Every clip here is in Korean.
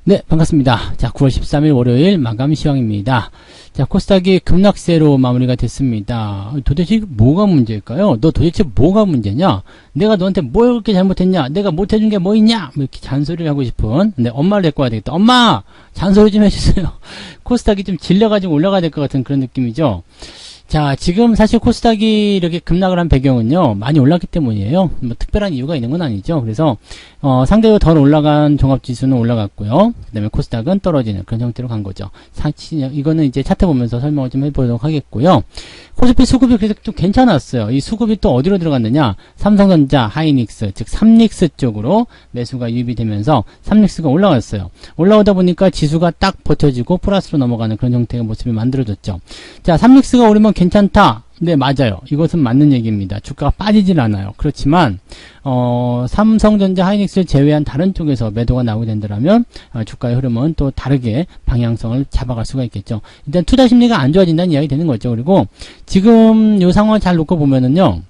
네, 반갑습니다. 자, 9월 13일 월요일 마감 시황입니다. 자, 코스닥이 급락세로 마무리가 됐습니다. 도대체 뭐가 문제일까요? 너 도대체 뭐가 문제냐? 내가 너한테 뭘 그렇게 잘못했냐? 내가 못해준 게 뭐 있냐? 뭐 이렇게 잔소리를 하고 싶은, 네, 엄마를 데리고 와야 되겠다. 엄마! 잔소리 좀 해주세요. 코스닥이 좀 질려가지고 올라가야 될 것 같은 그런 느낌이죠. 자, 지금 사실 코스닥이 이렇게 급락을 한 배경은요, 많이 올랐기 때문이에요. 뭐 특별한 이유가 있는 건 아니죠. 그래서 상대적으로 덜 올라간 종합지수는 올라갔고요. 그 다음에 코스닥은 떨어지는 그런 형태로 간 거죠. 이거는 이제 차트 보면서 설명을 좀 해보도록 하겠고요. 코스피 수급이 그래서 좀 괜찮았어요. 이 수급이 또 어디로 들어갔느냐? 삼성전자, 하이닉스, 즉 삼릭스 쪽으로 매수가 유입이 되면서 삼릭스가 올라갔어요. 올라오다 보니까 지수가 딱 버텨지고 플러스로 넘어가는 그런 형태의 모습이 만들어졌죠. 자, 삼릭스가 오르면 괜찮다. 네, 맞아요. 이것은 맞는 얘기입니다. 주가가 빠지질 않아요. 그렇지만 삼성전자, 하이닉스를 제외한 다른 쪽에서 매도가 나오게 된다면 주가의 흐름은 또 다르게 방향성을 잡아갈 수가 있겠죠. 일단 투자 심리가 안 좋아진다는 이야기 되는 거죠. 그리고 지금 이 상황을 잘 놓고 보면은요,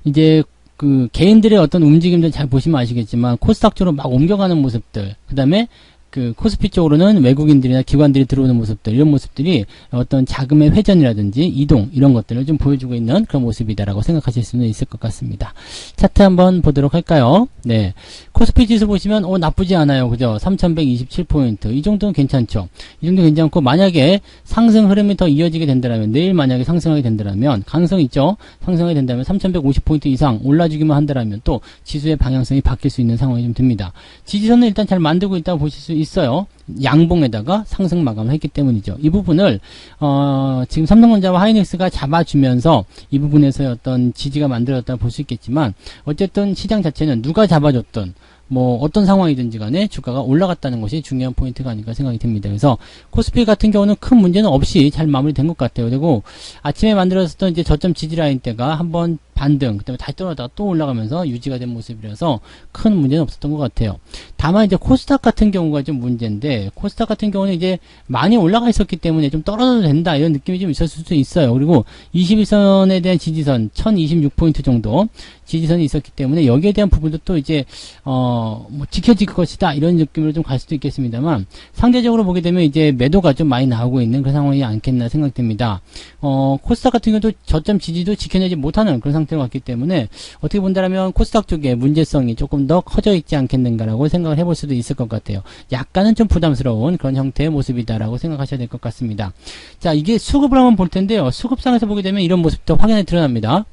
이제 그 개인들의 어떤 움직임들 잘 보시면 아시겠지만 코스닥 쪽으로 막 옮겨가는 모습들, 그 다음에 그 코스피 쪽으로는 외국인들이나 기관들이 들어오는 모습들, 이런 모습들이 어떤 자금의 회전이라든지 이동, 이런 것들을 좀 보여주고 있는 그런 모습이다라고 생각하실 수는 있을 것 같습니다. 차트 한번 보도록 할까요? 네. 코스피 지수 보시면 나쁘지 않아요. 그죠? 3127포인트. 이 정도는 괜찮죠. 이 정도 괜찮고, 만약에 상승 흐름이 더 이어지게 된다면, 내일 만약에 상승하게 된다면, 가능성이 있죠? 상승하게 된다면 3150포인트 이상 올라주기만 한다면 또 지수의 방향성이 바뀔 수 있는 상황이 좀 듭니다. 지지선을 일단 잘 만들고 있다고 보실 수 있어요. 양봉에다가 상승 마감을 했기 때문이죠. 이 부분을 지금 삼성전자와 하이닉스가 잡아주면서 이 부분에서의 어떤 지지가 만들어졌다고 볼 수 있겠지만, 어쨌든 시장 자체는 누가 잡아줬든 뭐 어떤 상황이든지 간에 주가가 올라갔다는 것이 중요한 포인트가 아닐까 생각이 듭니다. 그래서 코스피 같은 경우는 큰 문제는 없이 잘 마무리된 것 같아요. 그리고 아침에 만들어졌던 이제 저점 지지라인 때가 한번 반등, 그다음에 다시 떨어졌다가 또 올라가면서 유지가 된 모습이라서 큰 문제는 없었던 것 같아요. 다만 이제 코스닥 같은 경우가 좀 문제인데, 코스닥 같은 경우는 이제 많이 올라가 있었기 때문에 좀 떨어져도 된다, 이런 느낌이 좀 있었을 수도 있어요. 그리고 21선에 대한 지지선 1026포인트 정도 지지선이 있었기 때문에 여기에 대한 부분도 또 이제 뭐 지켜질 것이다, 이런 느낌으로 좀 갈 수도 있겠습니다만, 상대적으로 보게 되면 이제 매도가 좀 많이 나오고 있는 그런 상황이 않겠나 생각됩니다. 코스닥 같은 경우도 저점 지지도 지켜내지 못하는 그런 상태로 갔기 때문에, 어떻게 본다면 코스닥 쪽에 문제성이 조금 더 커져 있지 않겠는가라고 생각을 해볼 수도 있을 것 같아요. 약간은 좀 부담스러운 그런 형태의 모습이다라고 생각하셔야 될 것 같습니다. 자, 이게 수급을 한번 볼 텐데요. 수급상에서 보게 되면 이런 모습도 확연히 드러납니다.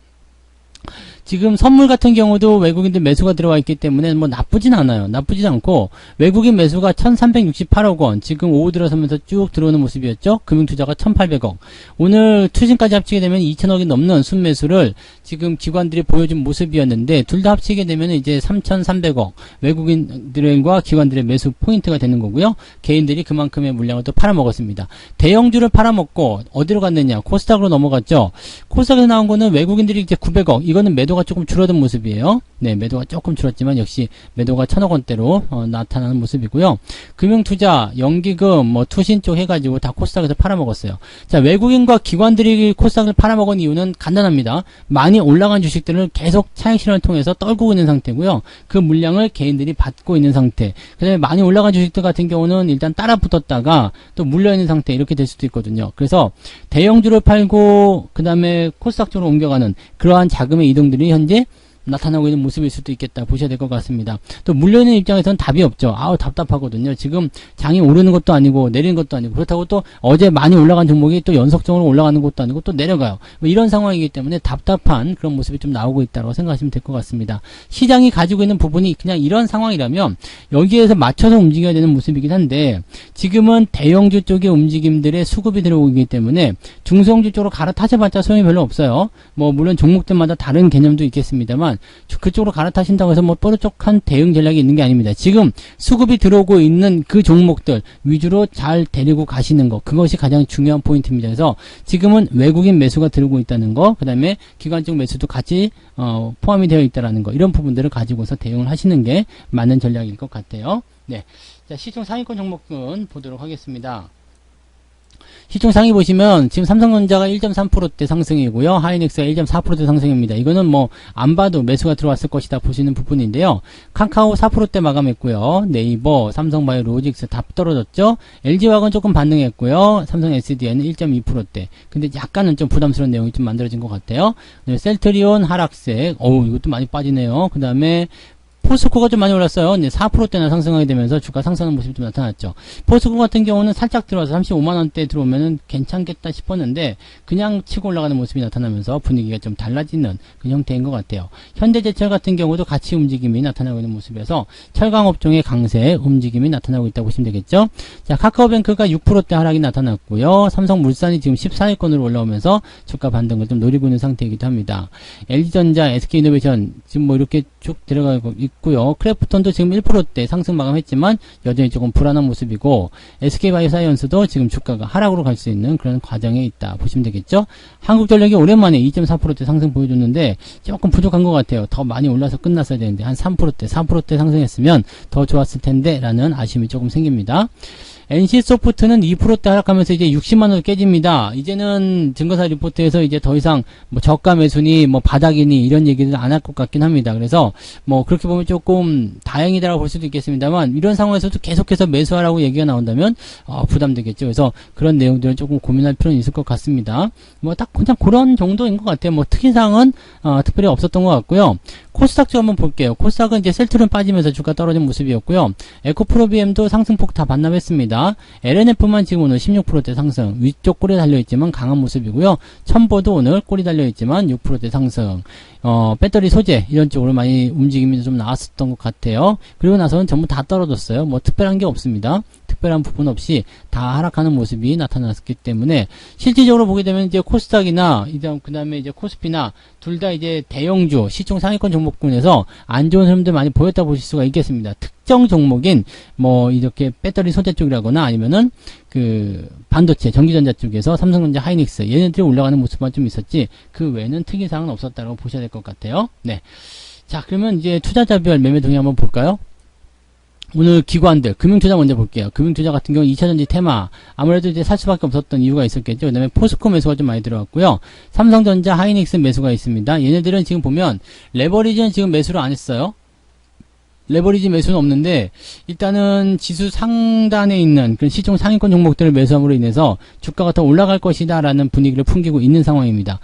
지금 선물 같은 경우도 외국인들 매수가 들어와 있기 때문에 뭐 나쁘진 않아요. 나쁘진 않고, 외국인 매수가 1368억 원, 지금 오후 들어서면서 쭉 들어오는 모습이었죠. 금융투자가 1800억. 오늘 투신까지 합치게 되면 2000억이 넘는 순매수를 지금 기관들이 보여준 모습이었는데, 둘 다 합치게 되면 이제 3300억, 외국인들과 기관들의 매수 포인트가 되는 거고요. 개인들이 그만큼의 물량을 또 팔아먹었습니다. 대형주를 팔아먹고 어디로 갔느냐? 코스닥으로 넘어갔죠. 코스닥에서 나온 거는 외국인들이 이제 900억, 이거는 매도가 조금 줄어든 모습이에요. 네, 매도가 조금 줄었지만 역시 매도가 1000억 원대로 나타나는 모습이고요. 금융투자, 연기금, 뭐 투신 쪽 해가지고 다 코스닥에서 팔아먹었어요. 자, 외국인과 기관들이 코스닥을 팔아먹은 이유는 간단합니다. 많이 올라간 주식들을 계속 차익 실현을 통해서 떨구고 있는 상태고요. 그 물량을 개인들이 받고 있는 상태. 그 다음에 많이 올라간 주식들 같은 경우는 일단 따라 붙었다가 또 물려있는 상태, 이렇게 될 수도 있거든요. 그래서 대형주를 팔고 그 다음에 코스닥 쪽으로 옮겨가는 그러한 자금의 이동들이 현재 나타나고 있는 모습일 수도 있겠다 보셔야 될 것 같습니다. 또 물려있는 입장에서는 답이 없죠. 답답하거든요. 지금 장이 오르는 것도 아니고 내리는 것도 아니고, 그렇다고 또 어제 많이 올라간 종목이 또 연속적으로 올라가는 것도 아니고 또 내려가요. 뭐 이런 상황이기 때문에 답답한 그런 모습이 좀 나오고 있다고 생각하시면 될 것 같습니다. 시장이 가지고 있는 부분이 그냥 이런 상황이라면 여기에서 맞춰서 움직여야 되는 모습이긴 한데, 지금은 대형주 쪽의 움직임들의 수급이 들어오기 때문에 중소형주 쪽으로 갈아타셔봤자 소용이 별로 없어요. 뭐 물론 종목들마다 다른 개념도 있겠습니다만, 그쪽으로 갈아타신다고 해서 뭐 뾰족한 대응 전략이 있는 게 아닙니다. 지금 수급이 들어오고 있는 그 종목들 위주로 잘 데리고 가시는 거, 그것이 가장 중요한 포인트입니다. 그래서 지금은 외국인 매수가 들어오고 있다는 거, 그 다음에 기관적 매수도 같이 포함이 되어 있다는 거, 이런 부분들을 가지고서 대응을 하시는 게 맞는 전략일 것 같아요. 네, 자, 시총 상위권 종목군 보도록 하겠습니다. 시총 상위 보시면 지금 삼성전자가 1.3%대 상승이고요. 하이닉스가 1.4%대 상승입니다. 이거는 뭐 안 봐도 매수가 들어왔을 것이다 보시는 부분인데요. 카카오 4%대 마감했고요. 네이버, 삼성바이오, 로직스 다 떨어졌죠. LG화학은 조금 반등했고요. 삼성 SDI는 1.2%대. 근데 약간은 좀 부담스러운 내용이 좀 만들어진 것 같아요. 셀트리온 하락세. 이것도 많이 빠지네요. 그 다음에 포스코가 좀 많이 올랐어요. 이제 4%대나 상승하게 되면서 주가 상승하는 모습이 좀 나타났죠. 포스코 같은 경우는 살짝 들어와서 35만원대 들어오면은 괜찮겠다 싶었는데 그냥 치고 올라가는 모습이 나타나면서 분위기가 좀 달라지는 그런 형태인 것 같아요. 현대제철 같은 경우도 같이 움직임이 나타나고 있는 모습에서 철강업종의 강세 움직임이 나타나고 있다고 보시면 되겠죠. 자, 카카오뱅크가 6%대 하락이 나타났고요. 삼성물산이 지금 14위권으로 올라오면서 주가 반등을 좀 노리고 있는 상태이기도 합니다. LG전자, SK이노베이션 지금 뭐 이렇게 쭉 들어가고 있고요. 크래프톤도 지금 1%대 상승 마감했지만 여전히 조금 불안한 모습이고 SK바이오사이언스도 지금 주가가 하락으로 갈 수 있는 그런 과정에 있다 보시면 되겠죠. 한국전력이 오랜만에 2.4%대 상승 보여줬는데 조금 부족한 것 같아요. 더 많이 올라서 끝났어야 되는데 한 3%대 4%대 상승했으면 더 좋았을 텐데 라는 아쉬움이 조금 생깁니다. NC소프트는 2%대 하락하면서 이제 60만원을 깨집니다. 이제는 증거사 리포트에서 이제 더 이상 뭐 저가 매수니 뭐 바닥이니 이런 얘기를 안 할 것 같긴 합니다. 그래서 뭐 그렇게 보면 조금 다행이다라고 볼 수도 있겠습니다만 이런 상황에서도 계속해서 매수하라고 얘기가 나온다면 부담되겠죠. 그래서 그런 내용들은 조금 고민할 필요는 있을 것 같습니다. 뭐 딱 그냥 그런 정도인 것 같아요. 뭐 특이사항은 특별히 없었던 것 같고요. 코스닥 좀 한번 볼게요. 코스닥은 이제 셀트론 빠지면서 주가 떨어진 모습이었고요. 에코프로비엠도 상승폭 다 반납했습니다. LNF만 지금 오늘 16%대 상승, 위쪽 꼬리 달려있지만 강한 모습이고요. 첨보도 오늘 꼬리 달려있지만 6%대 상승. 배터리 소재 이런 쪽으로 많이 움직임이 좀 나왔었던 것 같아요. 그리고 나서는 전부 다 떨어졌어요. 뭐 특별한 게 없습니다. 특별한 부분 없이 다 하락하는 모습이 나타났기 때문에 실질적으로 보게 되면 이제 코스닥이나 그 다음에 이제 코스피나 둘 다 이제 대형주 시총 상위권 종목군에서 안 좋은 흐름들 많이 보였다 보실 수가 있겠습니다. 특정 종목인 뭐 이렇게 배터리 소재 쪽이라거나 아니면은 그 반도체 전기전자 쪽에서 삼성전자 하이닉스 얘네들이 올라가는 모습만 좀 있었지 그 외에는 특이사항은 없었다고 보셔야 될 것 같아요. 네. 자, 그러면 이제 투자자별 매매 동향 한번 볼까요? 오늘 기관들, 금융투자 먼저 볼게요. 금융투자 같은 경우 2차전지 테마, 아무래도 이제 살 수밖에 없었던 이유가 있었겠죠. 그 다음에 포스코 매수가 좀 많이 들어갔고요. 삼성전자, 하이닉스 매수가 있습니다. 얘네들은 지금 보면, 레버리지는 지금 매수를 안 했어요. 레버리지 매수는 없는데 일단은 지수 상단에 있는 그런 시총 상위권 종목들을 매수함으로 인해서 주가가 더 올라갈 것이다 라는 분위기를 풍기고 있는 상황입니다.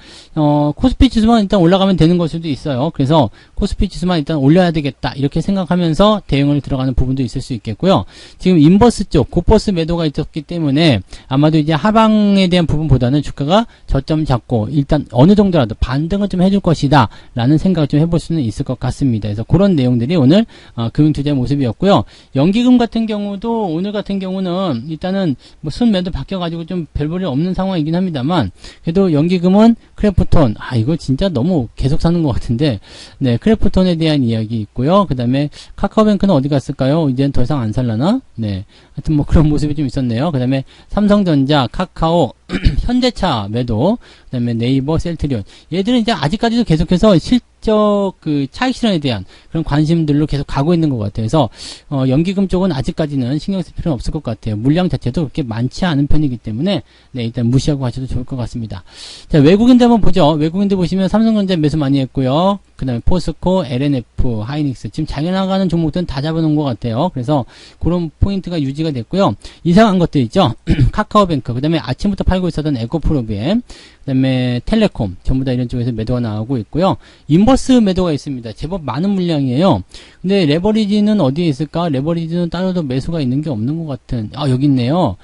코스피 지수만 일단 올라가면 되는 걸 수도 있어요. 그래서 코스피 지수만 일단 올려야 되겠다 이렇게 생각하면서 대응을 들어가는 부분도 있을 수 있겠고요. 지금 인버스 쪽 고버스 매도가 있었기 때문에 아마도 이제 하방에 대한 부분보다는 주가가 저점 잡고 일단 어느 정도라도 반등을 좀 해줄 것이다 라는 생각을 좀 해볼 수는 있을 것 같습니다. 그래서 그런 내용들이 오늘 금융투자의 모습이었고요. 연기금 같은 경우도 오늘 같은 경우는 일단은 뭐 순매도 바뀌어가지고 좀 별볼일 없는 상황이긴 합니다만 그래도 연기금은 크래프톤 이거 진짜 너무 계속 사는 것 같은데 네 크래프톤에 대한 이야기 있고요. 그 다음에 카카오뱅크는 어디 갔을까요? 이제는 더 이상 안 살라나? 네 하여튼 뭐 그런 모습이 좀 있었네요. 그 다음에 삼성전자, 카카오 현대차 매도, 그 다음에 네이버, 셀트리온 얘들은 이제 아직까지도 계속해서 실적 그 차익 실현에 대한 그런 관심들로 계속 가고 있는 것 같아요. 그래서 연기금 쪽은 아직까지는 신경 쓸 필요는 없을 것 같아요. 물량 자체도 그렇게 많지 않은 편이기 때문에 네 일단 무시하고 가셔도 좋을 것 같습니다. 자, 외국인들 한번 보죠. 외국인들 보시면 삼성전자 매수 많이 했고요. 그 다음에 포스코, LNF, 하이닉스 지금 잘 나가는 종목들은 다 잡아놓은 것 같아요. 그래서 그런 포인트가 유지가 됐고요. 이상한 것들 있죠. 카카오뱅크, 그 다음에 아침부터 팔고 있었던 에코프로비엠, 그 다음에 텔레콤 전부 다 이런 쪽에서 매도가 나오고 있고요. 인버스 매도가 있습니다. 제법 많은 물량이에요. 근데 레버리지는 어디에 있을까? 레버리지는 따로도 매수가 있는 게 없는 것 같은 여기 있네요.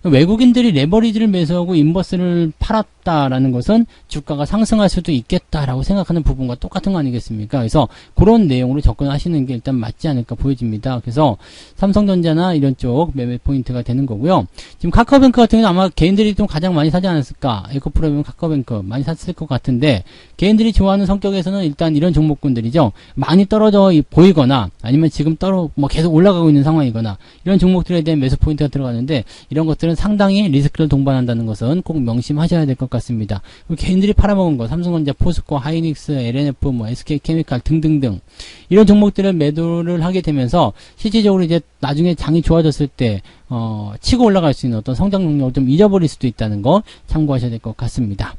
외국인들이 레버리지를 매수하고 인버스를 팔았다라는 것은 주가가 상승할 수도 있겠다라고 생각하는 부분과 똑같은 거 아니겠습니까? 그래서 그런 내용으로 접근하시는 게 일단 맞지 않을까 보여집니다. 그래서 삼성전자나 이런 쪽 매매 포인트가 되는 거고요. 지금 카카오뱅크 같은 경우는 아마 개인들이 좀 가장 많이 사지 않았을까? 에코프로비엠 카카오뱅크 많이 샀을 것 같은데 개인들이 좋아하는 성격에서는 일단 이런 종목군들이죠. 많이 떨어져 보이거나 아니면 지금 뭐 계속 올라가고 있는 상황이거나 이런 종목들에 대한 매수 포인트가 들어가는데 이런 것들은 상당히 리스크를 동반한다는 것은 꼭 명심하셔야 될 것 같습니다. 개인들이 팔아먹은 거, 삼성전자, 포스코, 하이닉스, LNF, 뭐 SK케미칼 등등등 이런 종목들을 매도를 하게 되면서 실질적으로 이제 나중에 장이 좋아졌을 때 치고 올라갈 수 있는 어떤 성장 능력을 좀 잊어버릴 수도 있다는 거 참고하셔야 될 것 같습니다.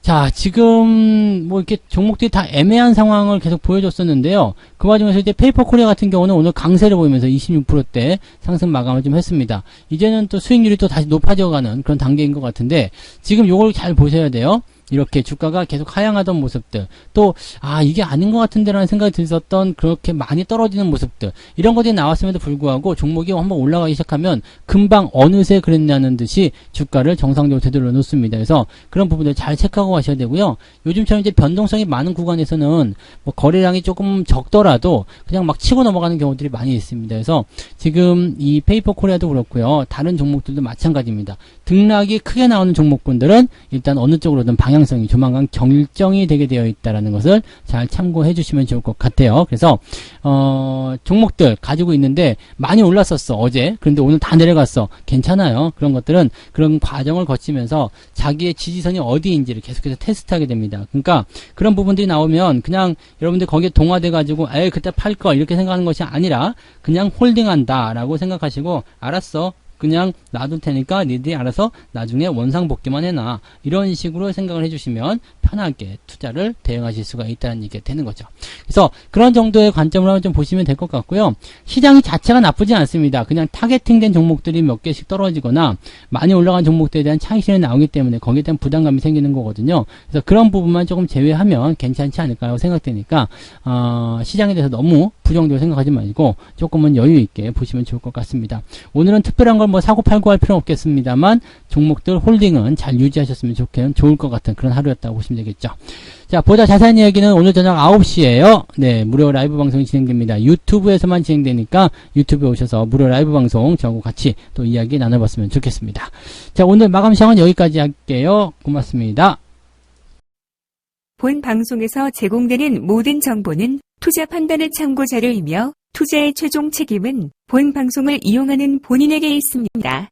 자, 지금 뭐 이렇게 종목들이 다 애매한 상황을 계속 보여줬었는데요. 그 와중에서 이제 페이퍼 코리아 같은 경우는 오늘 강세를 보이면서 26%대 상승 마감을 좀 했습니다. 이제는 또 수익률이 또 다시 높아져가는 그런 단계인 것 같은데 지금 요걸 잘 보셔야 돼요. 이렇게 주가가 계속 하향하던 모습들, 또 이게 아닌 것 같은데 라는 생각이 들었던 그렇게 많이 떨어지는 모습들, 이런 것들이 나왔음에도 불구하고 종목이 한번 올라가기 시작하면 금방 어느새 그랬냐는 듯이 주가를 정상적으로 되돌려 놓습니다. 그래서 그런 부분들 잘 체크하고 가셔야 되고요. 요즘처럼 이제 변동성이 많은 구간에서는 뭐 거래량이 조금 적더라도 그냥 막 치고 넘어가는 경우들이 많이 있습니다. 그래서 지금 이 페이퍼 코리아도 그렇고요. 다른 종목들도 마찬가지입니다. 등락이 크게 나오는 종목군들은 일단 어느 쪽으로든 방향성이 조만간 결정이 되게 되어 있다는 것을 잘 참고해 주시면 좋을 것 같아요. 그래서 종목들 가지고 있는데 많이 올랐었어 어제. 그런데 오늘 다 내려갔어. 괜찮아요. 그런 것들은 그런 과정을 거치면서 자기의 지지선이 어디인지를 계속해서 테스트하게 됩니다. 그러니까 그런 부분들이 나오면 그냥 여러분들 거기에 동화돼 가지고 에이 그때 팔 거 이렇게 생각하는 것이 아니라 그냥 홀딩한다 라고 생각하시고 알았어. 그냥 놔둘 테니까 니들이 알아서 나중에 원상복귀만 해놔. 이런 식으로 생각을 해주시면 편하게 투자를 대응하실 수가 있다는 얘기가 되는 거죠. 그래서 그런 정도의 관점으로 한번 좀 보시면 될 것 같고요. 시장이 자체가 나쁘지 않습니다. 그냥 타겟팅된 종목들이 몇 개씩 떨어지거나 많이 올라간 종목들에 대한 차익실현이 나오기 때문에 거기에 대한 부담감이 생기는 거거든요. 그래서 그런 부분만 조금 제외하면 괜찮지 않을까요? 생각되니까 시장에 대해서 너무 부정적으로 생각하지 말고 조금은 여유 있게 보시면 좋을 것 같습니다. 오늘은 특별한 걸 뭐 사고 팔고 할 필요는 없겠습니다만 종목들 홀딩은 잘 유지하셨으면 좋을 것 같은 그런 하루였다고 보시면 되겠죠. 자, 보다 자세한 이야기는 오늘 저녁 9시에요. 네, 무료 라이브 방송이 진행됩니다. 유튜브에서만 진행되니까 유튜브에 오셔서 무료 라이브 방송 저하고 같이 또 이야기 나눠봤으면 좋겠습니다. 자, 오늘 마감 시간은 여기까지 할게요. 고맙습니다. 본 방송에서 제공되는 모든 정보는 투자 판단의 참고 자료이며 투자의 최종 책임은 본 방송을 이용하는 본인에게 있습니다.